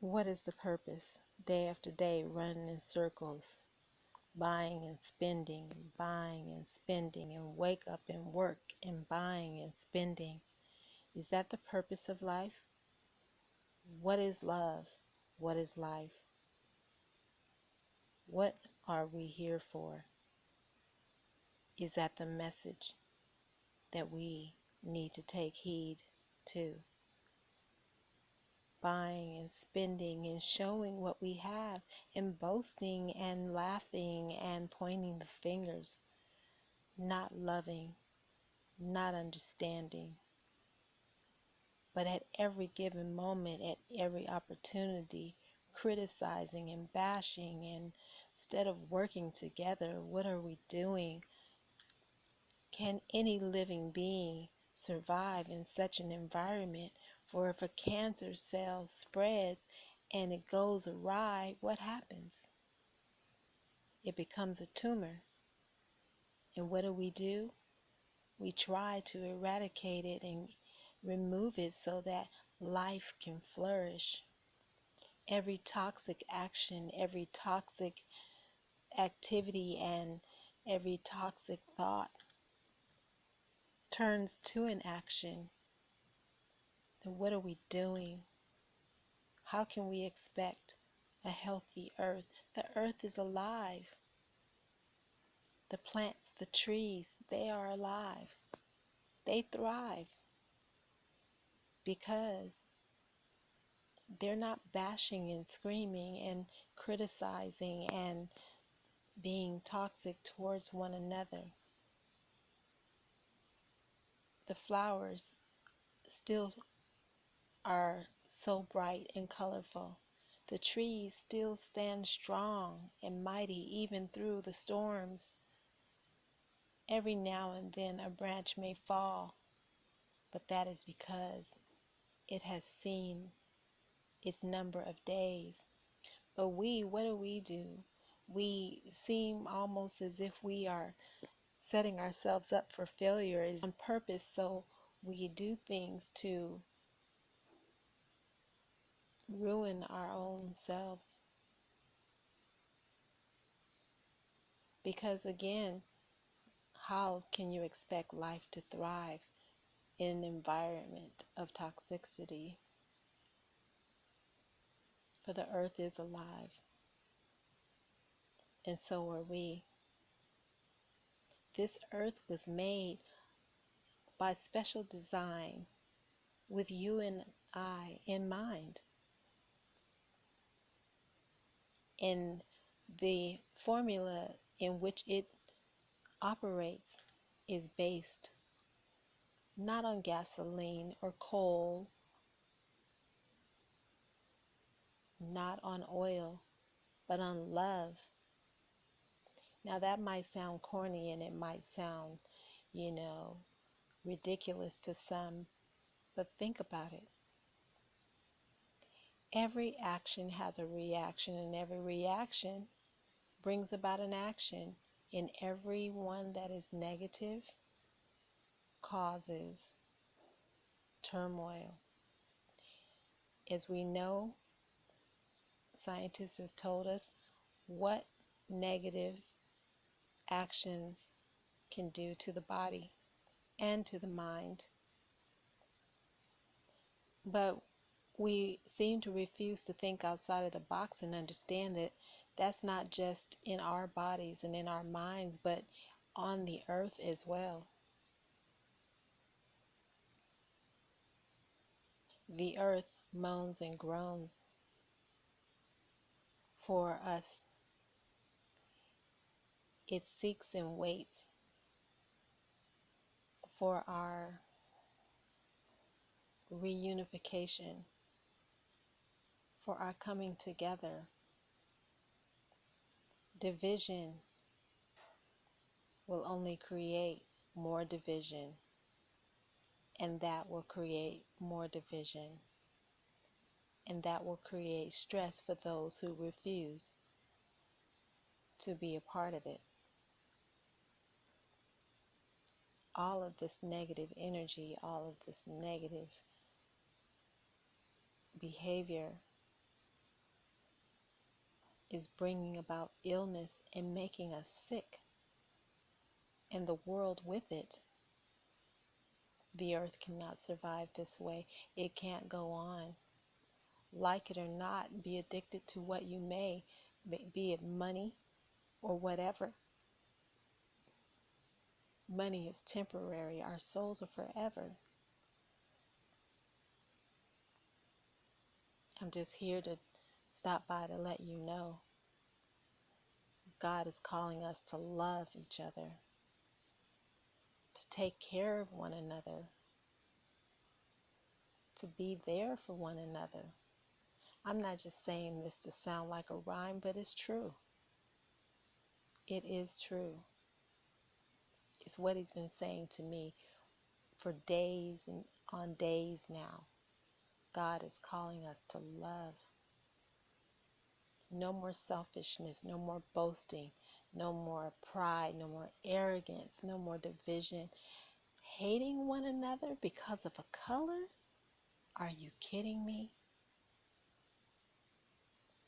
What is the purpose? Day after day, running in circles, buying and spending, and wake up and work and buying and spending. Is that the purpose of life? What is love? What is life? What are we here for? Is that the message that we need to take heed to? Buying and spending and showing what we have and boasting and laughing and pointing the fingers, not loving, not understanding, but at every given moment, at every opportunity, criticizing and bashing. And instead of working together, what are we doing? Can any living being survive in such an environment? For if a cancer cell spreads and it goes awry, what happens? It becomes a tumor. And what do? We try to eradicate it and remove it so that life can flourish. Every toxic action, every toxic activity, and every toxic thought turns to an action. Then what are we doing? How can we expect a healthy earth? The earth is alive. The plants, the trees, they are alive. They thrive because they're not bashing and screaming and criticizing and being toxic towards one another. The flowers still are so bright and colorful. The trees still stand strong and mighty even through the storms. Every now and then a branch may fall, but that is because it has seen its number of days. But what do? We seem almost as if we are setting ourselves up for failure is on purpose, so we do things to ruin our own selves. Because again, how can you expect life to thrive in an environment of toxicity? For the earth is alive, and so are we. This earth was made by special design with you and I in mind. And the formula in which it operates is based not on gasoline or coal, not on oil, but on love. Now that might sound corny and it might sound, ridiculous to some, but think about it. Every action has a reaction, and every reaction brings about an action. And every one that is negative causes turmoil. As we know, scientists have told us what negative actions can do to the body and to the mind. But we seem to refuse to think outside of the box and understand that that's not just in our bodies and in our minds, but on the earth as well. The earth moans and groans for us. It seeks and waits for our reunification, for our coming together. Division will only create more division, and that will create more division, and that will create stress for those who refuse to be a part of it. All of this negative energy, all of this negative behavior is bringing about illness and making us sick, and the world with it. The earth cannot survive this way. It can't go on. Like it or not, be addicted to what you may, be it money or whatever. Money is temporary. Our souls are forever. I'm just here to stop by to let you know God is calling us to love each other, to take care of one another, to be there for one another. I'm not just saying this to sound like a rhyme, but it's true. It is true. It's what he's been saying to me for days and on days now. God is calling us to love. No more selfishness, no more boasting, no more pride, no more arrogance, no more division. Hating one another because of a color? Are you kidding me?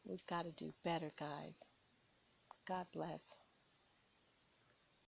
We've got to do better, guys. God bless.